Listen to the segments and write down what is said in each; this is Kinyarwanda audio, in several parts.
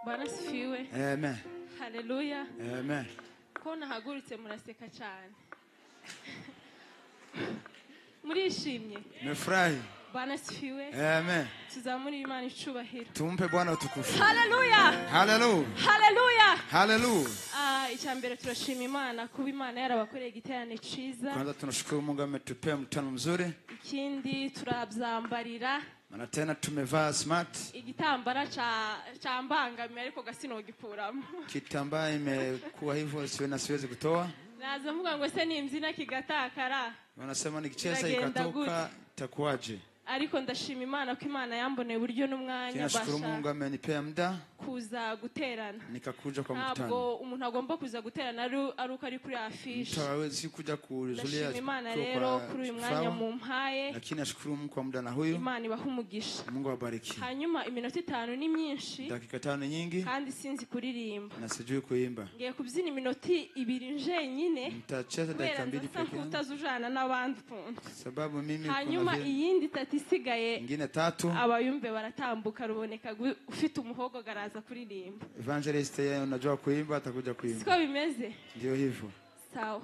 Bwana sifiwe. Amen. Haleluya. Amen. Ko nahagurutse muraseka cyane. Murishimye. Mefurahi. Bwana sifiwe. Amen. Tuzamuri Imana icubahiro. Tumpe Bwana utukufu. Haleluya. Hallelujah. Haleluya. Hallelujah. Icyambere turashima Imana kuba Imana yarabakoreye igiterane ciza. Kwanza tunashukuru Mungu ametupea mkutano mzuri. Ikindi turabyambarira. Maana tena tumevaa smart. Igitambara cha mbangamiye ariko gasino gipuramo. Kitambaa imekuwa hivyo siwezi kutoa. Naza mvuga ngo se nimzina kigatakara. Wanasema nikicheza ikatoka itakuwaje? Ariko ndashima Imana ko Imana yamboneye buryo n'umwanya basha. Nashukuru Mungu amenipea muda kuza guterana. Nikakuja kwa mkutano. Ntabwo umuntu agomba kuza guterana aruko ari kuri afishe. Mtawezi kuja kuzulia Imana rero kuri uyu mwanya mu mpaye. Lakini nashukuru Mungu kwa muda na huyu. Imana ibahumugisha. Mungu awabariki. Hanyuma iminota 5 ni myinshi. Dakika 5 nyingi. Kandi sinzi kuririmba. Na sijui kuimba. Ngiye kubyina iminota 2 nje nyine. Mtacheza dakika 2 pekee. Utazujana n'abandi punto. Sababu mimi hanyuma iyindi isigaye ingine 3 abayumve baratambuka ruboneka ufite umuhogo garaza kuririmba. Evangelist yeye unajua kuimba atakuja kuimba. Siko bimeze? Ndio hivyo. Sawa.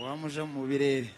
Wamuja mu birere.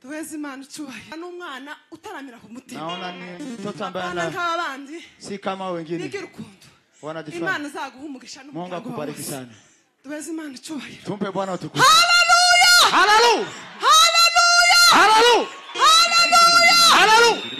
Tuwezi Imana icyubahiro. N'umwana utaramira ku mutima. Naona ni mtoto ambaye Abandi si kama wengine. Nikirukundo. Wanajifanya. Imana zaguha umugisha n'umuryango. Mungu akubariki sana. Tuwezi Imana icyubahiro. Tumpe Bwana utukufu. Hallelujah! Hallelujah! Hallelujah! Hallelujah! Hallelujah!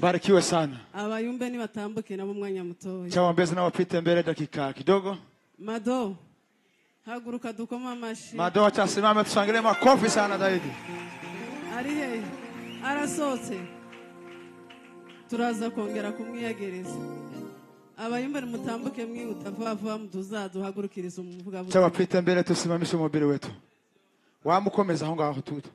Barikiwe sana. Abayumbe ni batambuke nabo mwanya mutoya. Chawambezi na wapite mbele dakika kidogo. Mado. Haguruka dukoma amashi. Mado atasimama tushangilie makofi sana zaidi. Ari he. Arasohotse. Turaza kongera kumwiyegereza. Abayumbe ni mutambuke mwihuta vuba mutuzaduhagurukiriza umuvuga buti. Chawapite mbele tusimamishe umubiri wetu. Wamukomeza aho ngaho tutu.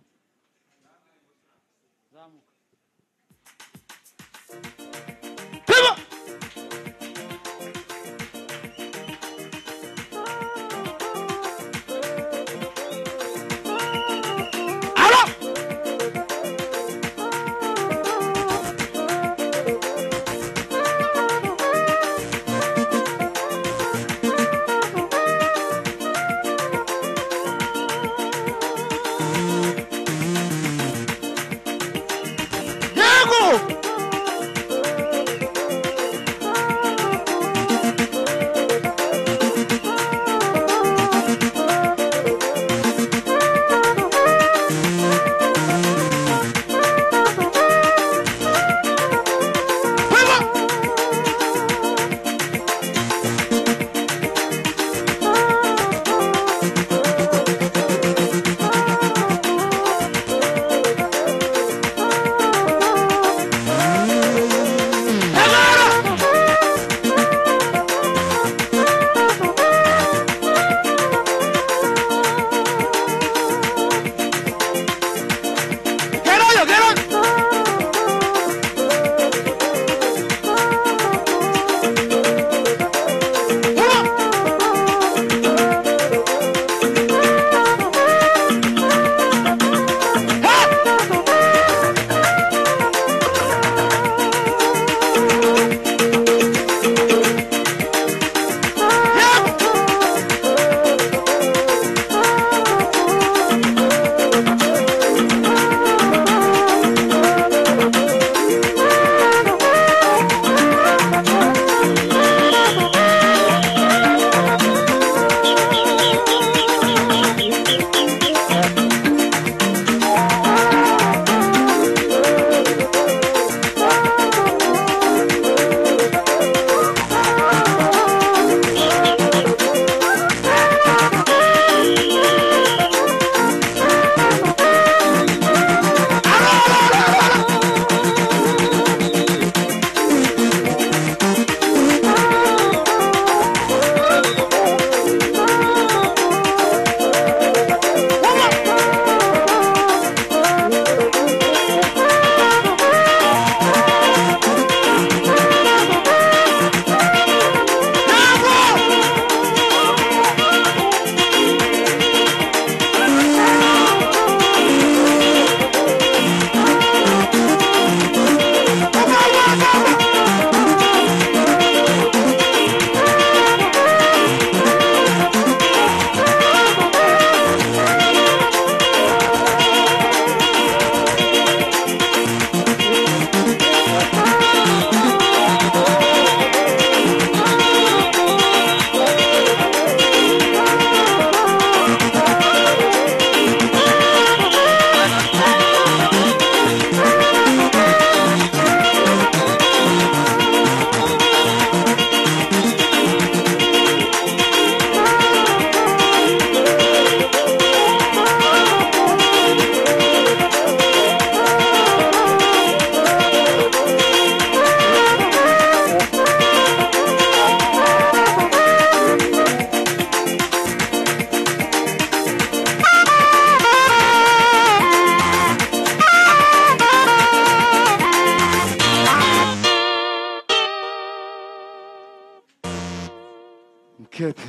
Mkete.